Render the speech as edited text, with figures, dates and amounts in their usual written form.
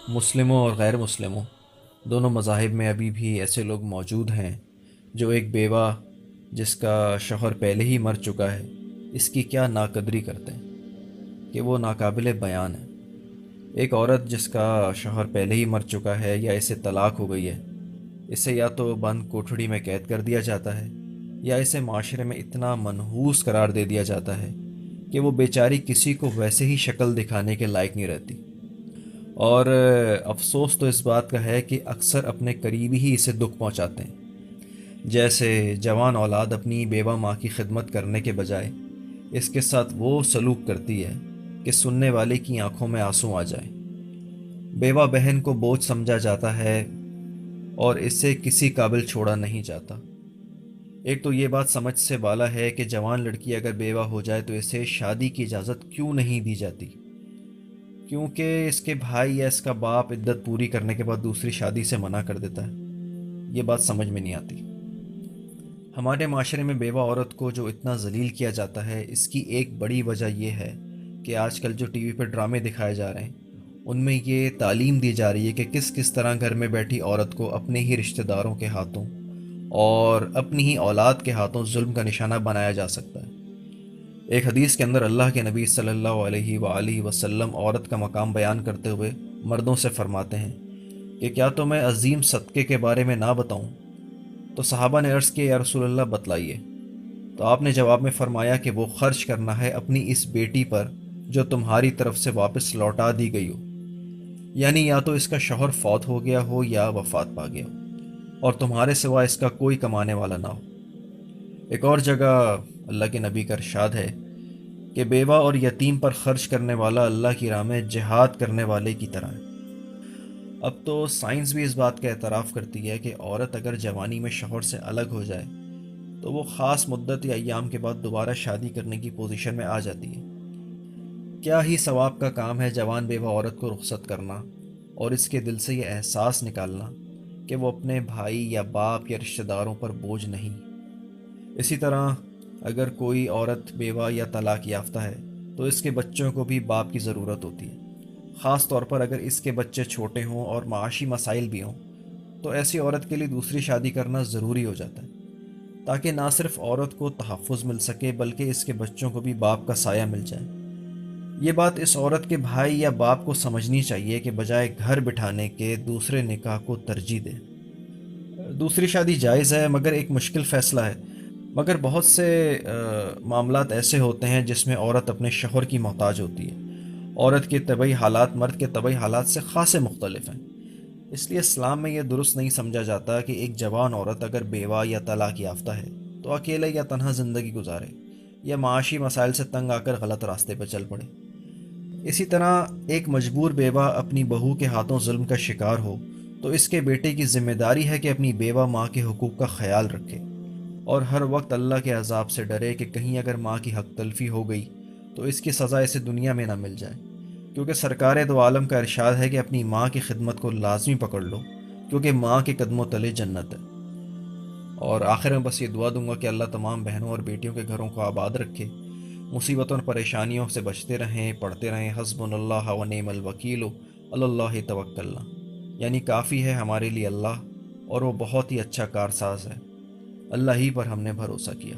مسلموں اور غیر مسلموں دونوں مذاہب میں ابھی بھی ایسے لوگ موجود ہیں جو ایک بیوہ جس کا شوہر پہلے ہی مر چکا ہے اس کی کیا ناقدری کرتے ہیں کہ وہ ناقابل بیان ہے۔ ایک عورت جس کا شوہر پہلے ہی مر چکا ہے یا اسے طلاق ہو گئی ہے، اسے یا تو بند کوٹھڑی میں قید کر دیا جاتا ہے یا اسے معاشرے میں اتنا منحوس قرار دے دیا جاتا ہے کہ وہ بیچاری کسی کو ویسے ہی شکل دکھانے کے لائق نہیں رہتی۔ اور افسوس تو اس بات کا ہے کہ اکثر اپنے قریبی ہی اسے دکھ پہنچاتے ہیں، جیسے جوان اولاد اپنی بیوہ ماں کی خدمت کرنے کے بجائے اس کے ساتھ وہ سلوک کرتی ہے کہ سننے والے کی آنکھوں میں آنسو آ جائیں۔ بیوہ بہن کو بوجھ سمجھا جاتا ہے اور اسے کسی قابل چھوڑا نہیں جاتا۔ ایک تو یہ بات سمجھ سے بالا ہے کہ جوان لڑکی اگر بیوہ ہو جائے تو اسے شادی کی اجازت کیوں نہیں دی جاتی، کیونکہ اس کے بھائی یا اس کا باپ عدت پوری کرنے کے بعد دوسری شادی سے منع کر دیتا ہے۔ یہ بات سمجھ میں نہیں آتی۔ ہمارے معاشرے میں بیوہ عورت کو جو اتنا ذلیل کیا جاتا ہے، اس کی ایک بڑی وجہ یہ ہے کہ آج کل جو ٹی وی پہ ڈرامے دکھائے جا رہے ہیں ان میں یہ تعلیم دی جا رہی ہے کہ کس طرح گھر میں بیٹھی عورت کو اپنے ہی رشتہ داروں کے ہاتھوں اور اپنی ہی اولاد کے ہاتھوں ظلم کا نشانہ بنایا جا سکتا ہے۔ ایک حدیث کے اندر اللہ کے نبی صلی اللہ علیہ وآلہ وسلم عورت کا مقام بیان کرتے ہوئے مردوں سے فرماتے ہیں کہ کیا تو میں عظیم صدقے کے بارے میں نہ بتاؤں؟ تو صحابہ نے عرض کیا یا رسول اللہ بتلائیے۔ تو آپ نے جواب میں فرمایا کہ وہ خرچ کرنا ہے اپنی اس بیٹی پر جو تمہاری طرف سے واپس لوٹا دی گئی ہو، یعنی یا تو اس کا شوہر فوت ہو گیا ہو یا وفات پا گیا ہو اور تمہارے سوا اس کا کوئی کمانے والا نہ ہو۔ ایک اور جگہ اللہ کے نبی کا ارشاد ہے کہ بیوہ اور یتیم پر خرچ کرنے والا اللہ کی راہ میں جہاد کرنے والے کی طرح ہے۔ اب تو سائنس بھی اس بات کا اعتراف کرتی ہے کہ عورت اگر جوانی میں شوہر سے الگ ہو جائے تو وہ خاص مدت یا ایام کے بعد دوبارہ شادی کرنے کی پوزیشن میں آ جاتی ہے۔ کیا ہی ثواب کا کام ہے جوان بیوہ عورت کو رخصت کرنا اور اس کے دل سے یہ احساس نکالنا کہ وہ اپنے بھائی یا باپ یا رشتہ داروں پر بوجھ نہیں۔ اسی طرح اگر کوئی عورت بیوہ یا طلاق یافتہ ہے تو اس کے بچوں کو بھی باپ کی ضرورت ہوتی ہے، خاص طور پر اگر اس کے بچے چھوٹے ہوں اور معاشی مسائل بھی ہوں تو ایسی عورت کے لیے دوسری شادی کرنا ضروری ہو جاتا ہے، تاکہ نہ صرف عورت کو تحفظ مل سکے بلکہ اس کے بچوں کو بھی باپ کا سایہ مل جائے۔ یہ بات اس عورت کے بھائی یا باپ کو سمجھنی چاہیے کہ بجائے گھر بٹھانے کے دوسرے نکاح کو ترجیح دے۔ دوسری شادی جائز ہے مگر ایک مشکل فیصلہ ہے، مگر بہت سے معاملات ایسے ہوتے ہیں جس میں عورت اپنے شوہر کی محتاج ہوتی ہے۔ عورت کے طبعی حالات مرد کے طبعی حالات سے خاصے مختلف ہیں، اس لیے اسلام میں یہ درست نہیں سمجھا جاتا کہ ایک جوان عورت اگر بیوہ یا طلاق یافتہ ہے تو اکیلے یا تنہا زندگی گزارے یا معاشی مسائل سے تنگ آ کر غلط راستے پہ چل پڑے۔ اسی طرح ایک مجبور بیوہ اپنی بہو کے ہاتھوں ظلم کا شکار ہو تو اس کے بیٹے کی ذمہ داری ہے کہ اپنی بیوہ ماں کے حقوق کا خیال رکھے اور ہر وقت اللہ کے عذاب سے ڈرے کہ کہیں اگر ماں کی حق تلفی ہو گئی تو اس کی سزا اسے دنیا میں نہ مل جائے، کیونکہ سرکار دو عالم کا ارشاد ہے کہ اپنی ماں کی خدمت کو لازمی پکڑ لو، کیونکہ ماں کے قدموں تلے جنت ہے۔ اور آخر میں بس یہ دعا دوں گا کہ اللہ تمام بہنوں اور بیٹیوں کے گھروں کو آباد رکھے، مصیبتوں اور پریشانیوں سے بچتے رہیں، پڑھتے رہیں حسبنا اللہ و نعم الوکیل علی اللہ توکلنا، یعنی کافی ہے ہمارے لیے اللہ اور وہ بہت ہی اچھا کارساز ہے، اللہ ہی پر ہم نے بھروسہ کیا۔